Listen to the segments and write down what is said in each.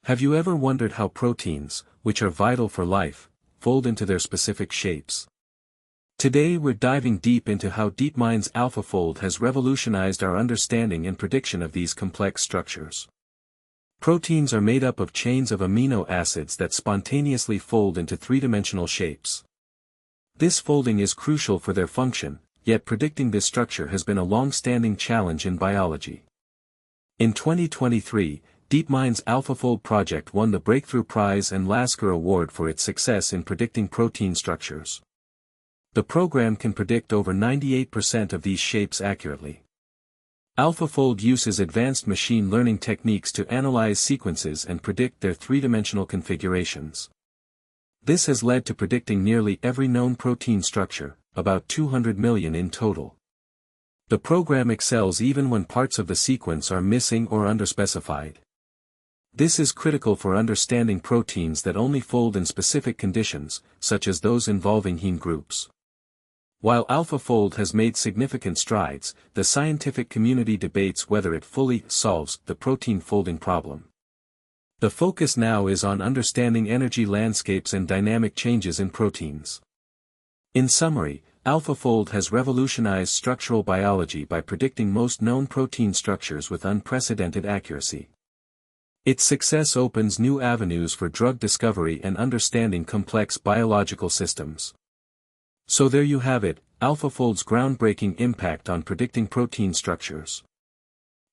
Have you ever wondered how proteins, which are vital for life, fold into their specific shapes? Today we're diving deep into how DeepMind's AlphaFold has revolutionized our understanding and prediction of these complex structures. Proteins are made up of chains of amino acids that spontaneously fold into three-dimensional shapes. This folding is crucial for their function, yet predicting this structure has been a long-standing challenge in biology. In 2023, DeepMind's AlphaFold project won the Breakthrough Prize and Lasker Award for its success in predicting protein structures. The program can predict over 98% of these shapes accurately. AlphaFold uses advanced machine learning techniques to analyze sequences and predict their three-dimensional configurations. This has led to predicting nearly every known protein structure, about 200 million in total. The program excels even when parts of the sequence are missing or underspecified. This is critical for understanding proteins that only fold in specific conditions, such as those involving heme groups. While AlphaFold has made significant strides, the scientific community debates whether it fully solves the protein folding problem. The focus now is on understanding energy landscapes and dynamic changes in proteins. In summary, AlphaFold has revolutionized structural biology by predicting most known protein structures with unprecedented accuracy. Its success opens new avenues for drug discovery and understanding complex biological systems. So there you have it, AlphaFold's groundbreaking impact on predicting protein structures.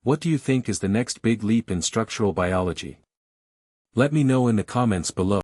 What do you think is the next big leap in structural biology? Let me know in the comments below.